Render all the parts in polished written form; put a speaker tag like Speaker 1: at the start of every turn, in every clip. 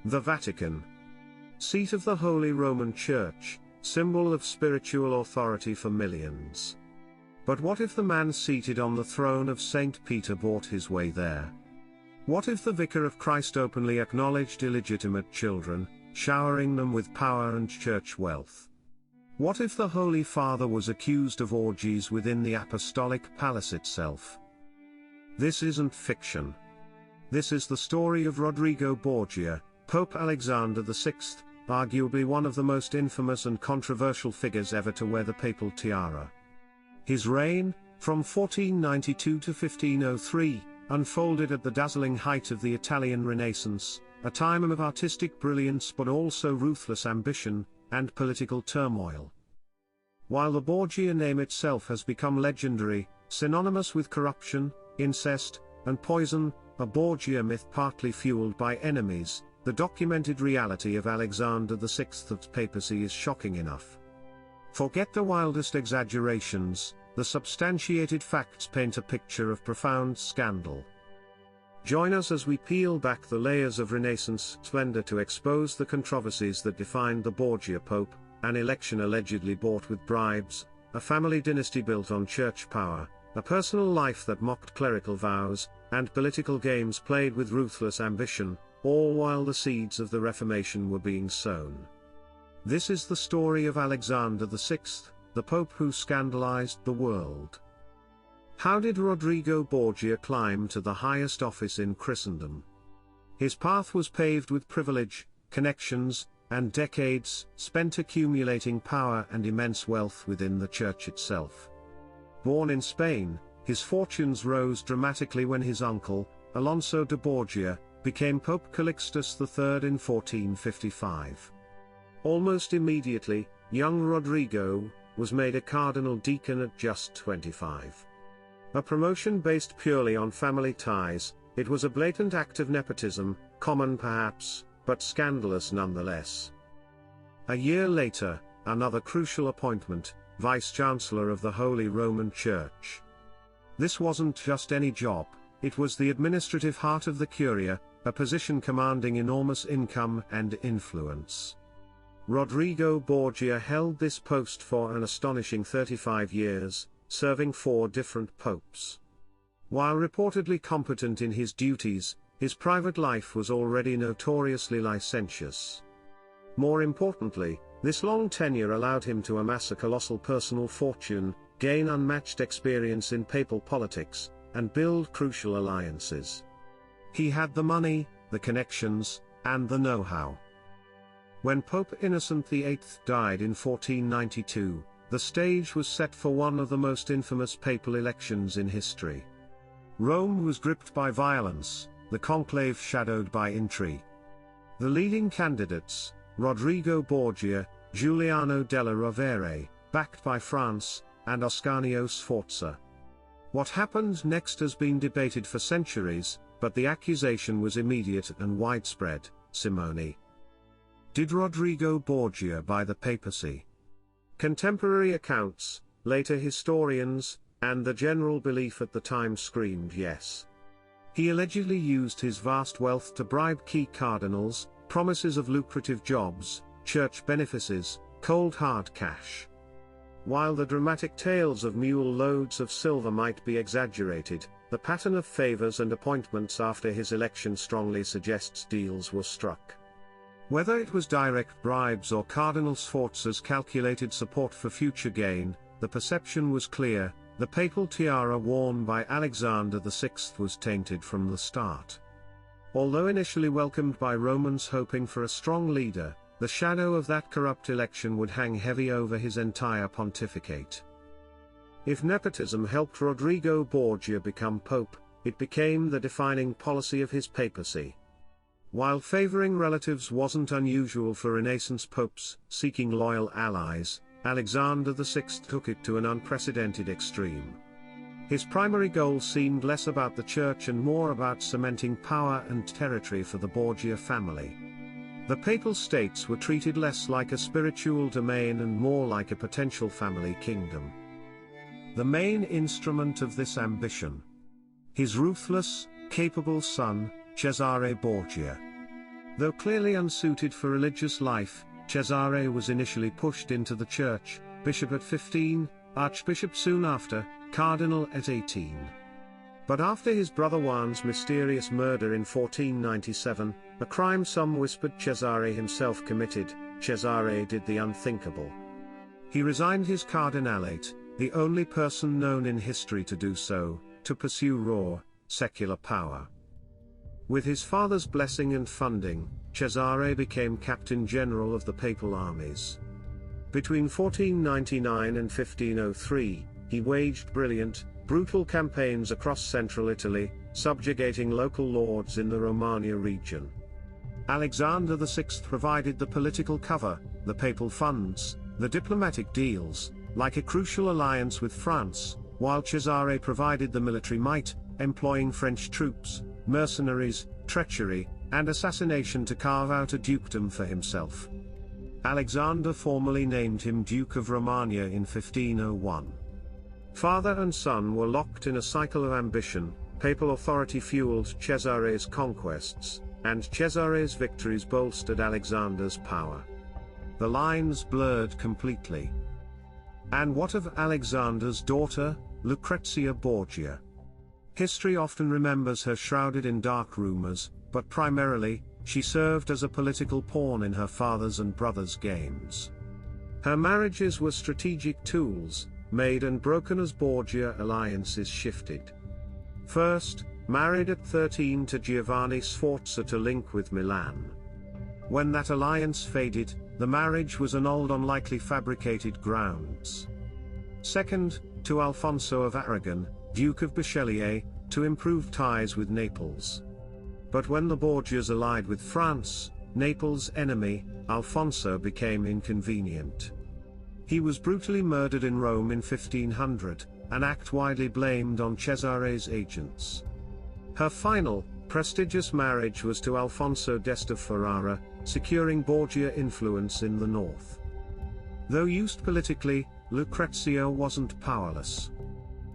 Speaker 1: The Vatican. Seat of the Holy Roman Church, symbol of spiritual authority for millions. But what if the man seated on the throne of St. Peter bought his way there? What if the Vicar of Christ openly acknowledged illegitimate children, showering them with power and church wealth? What if the Holy Father was accused of orgies within the apostolic palace itself? This isn't fiction. This is the story of Rodrigo Borgia, Pope Alexander VI, arguably one of the most infamous and controversial figures ever to wear the papal tiara. His reign, from 1492 to 1503, unfolded at the dazzling height of the Italian Renaissance, a time of artistic brilliance but also ruthless ambition, and political turmoil. While the Borgia name itself has become legendary, synonymous with corruption, incest, and poison, a Borgia myth partly fueled by enemies, the documented reality of Alexander VI's papacy is shocking enough. Forget the wildest exaggerations, the substantiated facts paint a picture of profound scandal. Join us as we peel back the layers of Renaissance splendor to expose the controversies that defined the Borgia Pope, an election allegedly bought with bribes, a family dynasty built on church power, a personal life that mocked clerical vows, and political games played with ruthless ambition, all while the seeds of the Reformation were being sown. This is the story of Alexander VI, the Pope who scandalized the world. How did Rodrigo Borgia climb to the highest office in Christendom? His path was paved with privilege, connections, and decades spent accumulating power and immense wealth within the church itself. Born in Spain, his fortunes rose dramatically when his uncle, Alonso de Borgia, became Pope Calixtus III in 1455. Almost immediately, young Rodrigo was made a cardinal deacon at just 25. A promotion based purely on family ties, it was a blatant act of nepotism, common perhaps, but scandalous nonetheless. A year later, another crucial appointment, Vice-Chancellor of the Holy Roman Church. This wasn't just any job, it was the administrative heart of the Curia, a position commanding enormous income and influence. Rodrigo Borgia held this post for an astonishing 35 years, serving 4 different popes. While reportedly competent in his duties, his private life was already notoriously licentious. More importantly, this long tenure allowed him to amass a colossal personal fortune, gain unmatched experience in papal politics, and build crucial alliances. He had the money, the connections, and the know-how. When Pope Innocent VIII died in 1492, the stage was set for one of the most infamous papal elections in history. Rome was gripped by violence, the conclave shadowed by intrigue. The leading candidates, Rodrigo Borgia, Giuliano della Rovere, backed by France, and Ascanio Sforza. What happened next has been debated for centuries, but the accusation was immediate and widespread: Simony. Did Rodrigo Borgia buy the papacy? Contemporary accounts, later historians, and the general belief at the time screamed yes. He allegedly used his vast wealth to bribe key cardinals, promises of lucrative jobs, church benefices, cold hard cash. While the dramatic tales of mule loads of silver might be exaggerated, the pattern of favors and appointments after his election strongly suggests deals were struck. Whether it was direct bribes or Cardinal Sforza's calculated support for future gain, the perception was clear: the papal tiara worn by Alexander VI was tainted from the start. Although initially welcomed by Romans hoping for a strong leader, the shadow of that corrupt election would hang heavy over his entire pontificate. If nepotism helped Rodrigo Borgia become pope, it became the defining policy of his papacy. While favoring relatives wasn't unusual for Renaissance popes seeking loyal allies, Alexander VI took it to an unprecedented extreme. His primary goal seemed less about the church and more about cementing power and territory for the Borgia family. The papal states were treated less like a spiritual domain and more like a potential family kingdom. The main instrument of this ambition: his ruthless, capable son, Cesare Borgia. Though clearly unsuited for religious life, Cesare was initially pushed into the church, bishop at 15, archbishop soon after, cardinal at 18. But after his brother Juan's mysterious murder in 1497, a crime some whispered Cesare himself committed, Cesare did the unthinkable. He resigned his cardinalate, the only person known in history to do so, to pursue raw, secular power. With his father's blessing and funding, Cesare became Captain General of the Papal armies. Between 1499 and 1503, he waged brilliant, brutal campaigns across central Italy, subjugating local lords in the Romagna region. Alexander VI provided the political cover, the papal funds, the diplomatic deals, like a crucial alliance with France, while Cesare provided the military might, employing French troops, mercenaries, treachery, and assassination to carve out a dukedom for himself. Alexander formally named him Duke of Romagna in 1501. Father and son were locked in a cycle of ambition. Papal authority fueled Cesare's conquests, and Cesare's victories bolstered Alexander's power. The lines blurred completely. And what of Alexander's daughter, Lucrezia Borgia? History often remembers her shrouded in dark rumors, but primarily, she served as a political pawn in her father's and brother's games. Her marriages were strategic tools, made and broken as Borgia alliances shifted. First, married at 13 to Giovanni Sforza to link with Milan. When that alliance faded, the marriage was annulled on likely fabricated grounds. Second, to Alfonso of Aragon, Duke of Bachelier, to improve ties with Naples. But when the Borgias allied with France, Naples' enemy, Alfonso became inconvenient. He was brutally murdered in Rome in 1500, an act widely blamed on Cesare's agents. Her final, prestigious marriage was to Alfonso d'Este of Ferrara, securing Borgia influence in the north. Though used politically, Lucrezia wasn't powerless.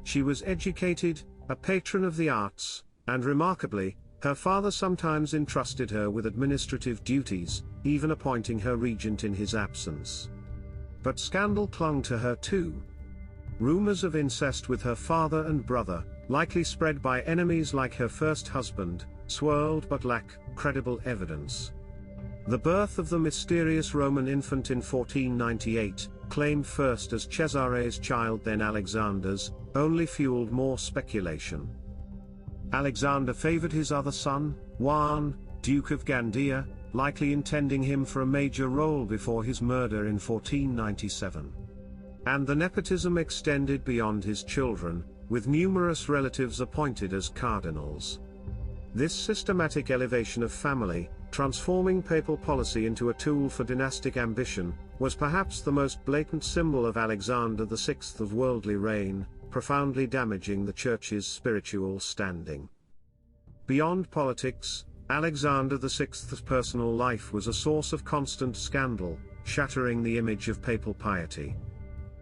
Speaker 1: She was educated, a patron of the arts, and remarkably, her father sometimes entrusted her with administrative duties, even appointing her regent in his absence. But scandal clung to her too. Rumors of incest with her father and brother, likely spread by enemies like her first husband, swirled but lack credible evidence. The birth of the mysterious Roman infant in 1498, claimed first as Cesare's child then Alexander's, only fueled more speculation. Alexander favored his other son, Juan, Duke of Gandia, likely intending him for a major role before his murder in 1497. And the nepotism extended beyond his children, with numerous relatives appointed as cardinals. This systematic elevation of family, transforming papal policy into a tool for dynastic ambition, was perhaps the most blatant symbol of Alexander VI's worldly reign, profoundly damaging the Church's spiritual standing. Beyond politics, Alexander VI's personal life was a source of constant scandal, shattering the image of papal piety.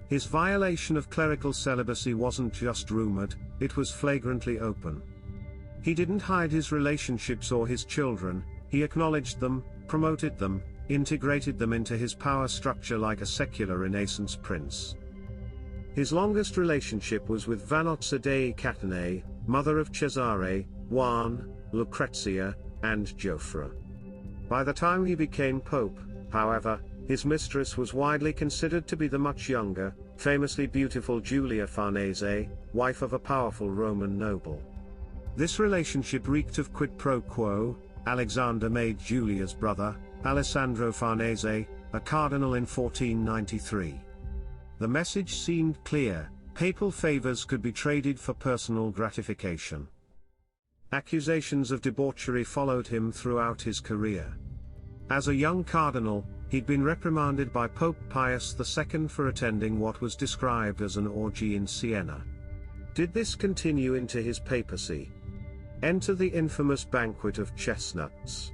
Speaker 1: His violation of clerical celibacy wasn't just rumored, it was flagrantly open. He didn't hide his relationships or his children, he acknowledged them, promoted them, integrated them into his power structure like a secular Renaissance prince. His longest relationship was with Vanozza dei Catanei, mother of Cesare, Juan, Lucrezia, and Joffre. By the time he became pope, however, his mistress was widely considered to be the much younger, famously beautiful Giulia Farnese, wife of a powerful Roman noble. This relationship reeked of quid pro quo. Alexander made Giulia's brother, Alessandro Farnese, a cardinal in 1493. The message seemed clear: papal favors could be traded for personal gratification. Accusations of debauchery followed him throughout his career. As a young cardinal, he'd been reprimanded by Pope Pius II for attending what was described as an orgy in Siena. Did this continue into his papacy? Enter the infamous banquet of chestnuts.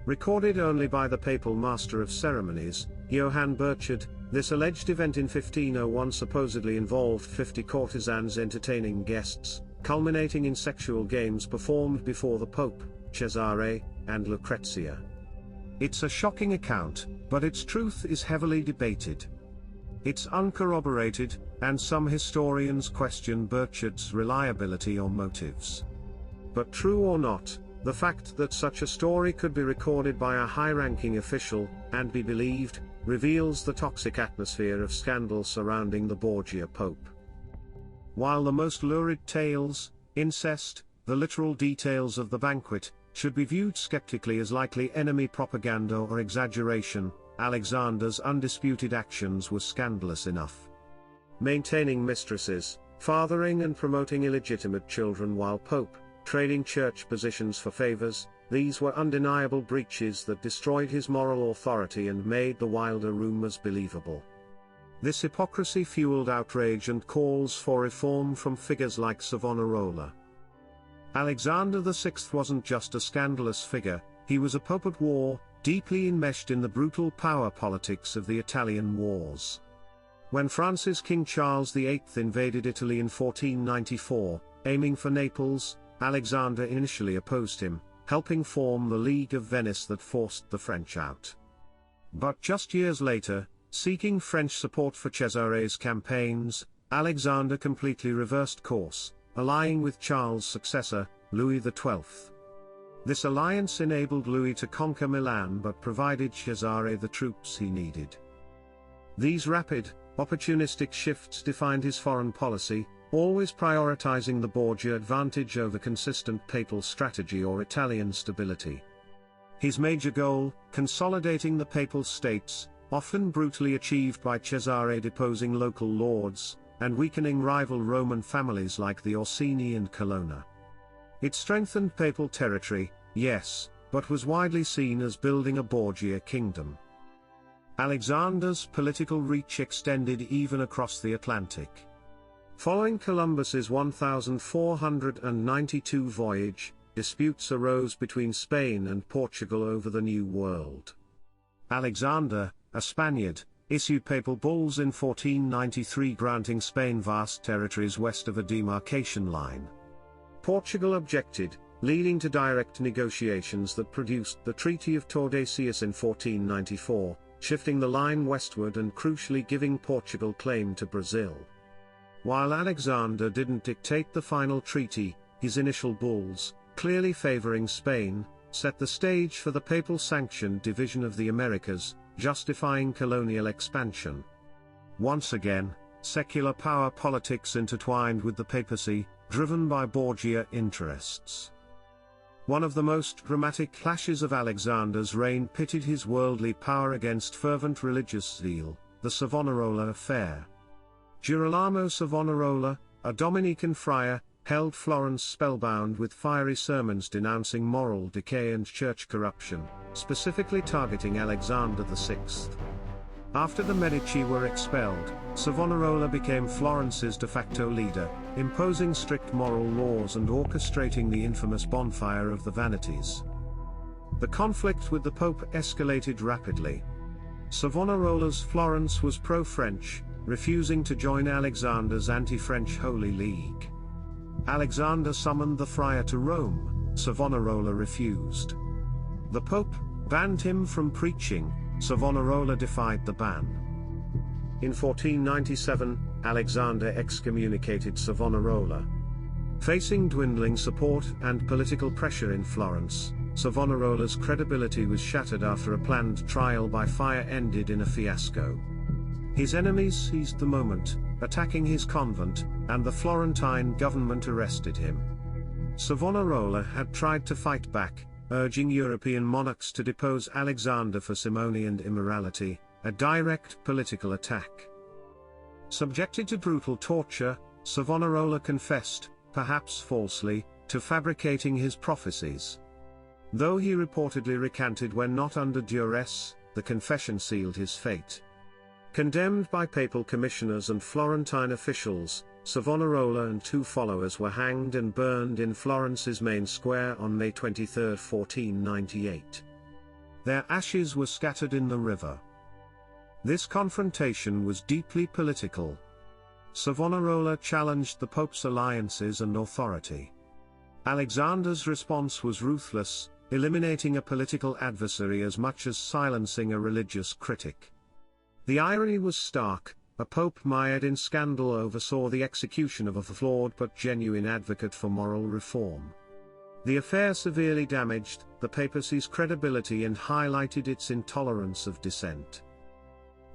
Speaker 1: Recorded only by the papal master of ceremonies, Johann Burchard, this alleged event in 1501 supposedly involved 50 courtesans entertaining guests, culminating in sexual games performed before the Pope, Cesare and Lucrezia. It's a shocking account, but its truth is heavily debated. It's uncorroborated, and some historians question Burchard's reliability or motives. But true or not, the fact that such a story could be recorded by a high-ranking official, and be believed, reveals the toxic atmosphere of scandal surrounding the Borgia Pope. While the most lurid tales, incest, the literal details of the banquet, should be viewed skeptically as likely enemy propaganda or exaggeration, Alexander's undisputed actions were scandalous enough. Maintaining mistresses, fathering and promoting illegitimate children while Pope, trading church positions for favors, these were undeniable breaches that destroyed his moral authority and made the wilder rumors believable. This hypocrisy fueled outrage and calls for reform from figures like Savonarola. Alexander VI wasn't just a scandalous figure, he was a pope at war, deeply enmeshed in the brutal power politics of the Italian wars. When France's King Charles VIII invaded Italy in 1494, aiming for Naples, Alexander initially opposed him, helping form the League of Venice that forced the French out. But just years later, seeking French support for Cesare's campaigns, Alexander completely reversed course, allying with Charles' successor, Louis XII. This alliance enabled Louis to conquer Milan but provided Cesare the troops he needed. These rapid, opportunistic shifts defined his foreign policy, always prioritizing the Borgia advantage over consistent papal strategy or Italian stability. His major goal, consolidating the papal states, often brutally achieved by Cesare deposing local lords, and weakening rival Roman families like the Orsini and Colonna. It strengthened papal territory, yes, but was widely seen as building a Borgia kingdom. Alexander's political reach extended even across the Atlantic. Following Columbus's 1492 voyage, disputes arose between Spain and Portugal over the New World. Alexander, a Spaniard, issued papal bulls in 1493 granting Spain vast territories west of a demarcation line. Portugal objected, leading to direct negotiations that produced the Treaty of Tordesillas in 1494, shifting the line westward and crucially giving Portugal claim to Brazil. While Alexander didn't dictate the final treaty, his initial bulls, clearly favoring Spain, set the stage for the papal-sanctioned division of the Americas, justifying colonial expansion. Once again, secular power politics intertwined with the papacy, driven by Borgia interests. One of the most dramatic clashes of Alexander's reign pitted his worldly power against fervent religious zeal, the Savonarola affair. Girolamo Savonarola, a Dominican friar, held Florence spellbound with fiery sermons denouncing moral decay and church corruption, specifically targeting Alexander VI. After the Medici were expelled, Savonarola became Florence's de facto leader, imposing strict moral laws and orchestrating the infamous bonfire of the vanities. The conflict with the Pope escalated rapidly. Savonarola's Florence was pro-French, refusing to join Alexander's anti-French Holy League. Alexander summoned the friar to Rome, Savonarola refused. The Pope banned him from preaching, Savonarola defied the ban. In 1497, Alexander excommunicated Savonarola. Facing dwindling support and political pressure in Florence, Savonarola's credibility was shattered after a planned trial by fire ended in a fiasco. His enemies seized the moment, attacking his convent, and the Florentine government arrested him. Savonarola had tried to fight back, urging European monarchs to depose Alexander for simony and immorality, a direct political attack. Subjected to brutal torture, Savonarola confessed, perhaps falsely, to fabricating his prophecies. Though he reportedly recanted when not under duress, the confession sealed his fate. Condemned by papal commissioners and Florentine officials, Savonarola and two followers were hanged and burned in Florence's main square on May 23, 1498. Their ashes were scattered in the river. This confrontation was deeply political. Savonarola challenged the Pope's alliances and authority. Alexander's response was ruthless, eliminating a political adversary as much as silencing a religious critic. The irony was stark. A pope mired in scandal oversaw the execution of a flawed but genuine advocate for moral reform. The affair severely damaged the papacy's credibility and highlighted its intolerance of dissent.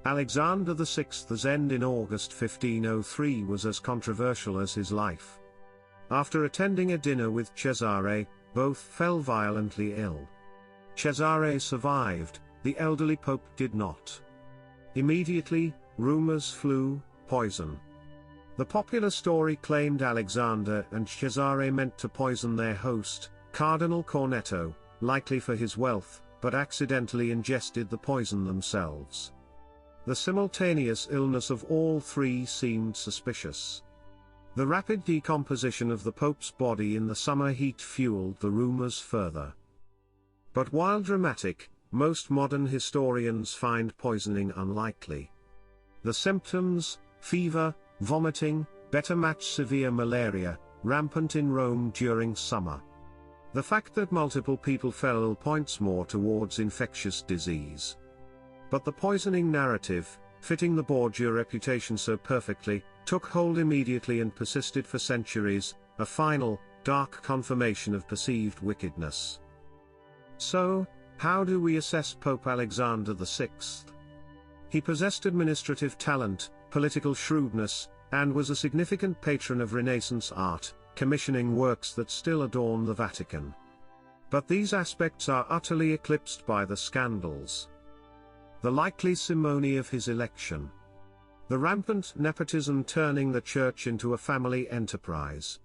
Speaker 1: Alexander VI's end in August 1503 was as controversial as his life. After attending a dinner with Cesare, both fell violently ill. Cesare survived, the elderly pope did not. Immediately, rumors flew: poison. The popular story claimed Alexander and Cesare meant to poison their host, Cardinal Cornetto, likely for his wealth, but accidentally ingested the poison themselves. The simultaneous illness of all three seemed suspicious. The rapid decomposition of the Pope's body in the summer heat fueled the rumors further. But while dramatic, most modern historians find poisoning unlikely. The symptoms, fever, vomiting, better match severe malaria, rampant in Rome during summer. The fact that multiple people fell ill points more towards infectious disease. But the poisoning narrative, fitting the Borgia reputation so perfectly, took hold immediately and persisted for centuries, a final, dark confirmation of perceived wickedness. So, how do we assess Pope Alexander VI? He possessed administrative talent, political shrewdness, and was a significant patron of Renaissance art, commissioning works that still adorn the Vatican. But these aspects are utterly eclipsed by the scandals. The likely simony of his election. The rampant nepotism turning the church into a family enterprise.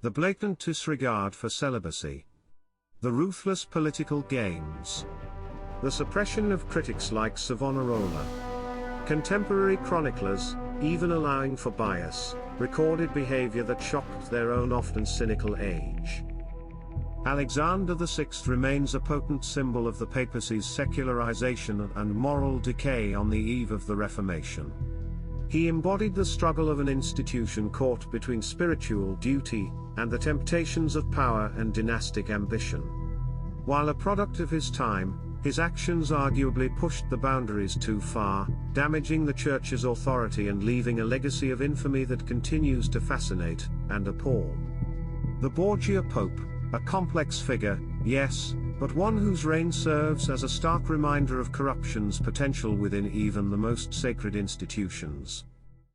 Speaker 1: The blatant disregard for celibacy. The ruthless political games. The suppression of critics like Savonarola. Contemporary chroniclers, even allowing for bias, recorded behavior that shocked their own often cynical age. Alexander VI remains a potent symbol of the papacy's secularization and moral decay on the eve of the Reformation. He embodied the struggle of an institution caught between spiritual duty and the temptations of power and dynastic ambition. While a product of his time, his actions arguably pushed the boundaries too far, damaging the Church's authority and leaving a legacy of infamy that continues to fascinate and appall. The Borgia Pope, a complex figure, yes, but one whose reign serves as a stark reminder of corruption's potential within even the most sacred institutions.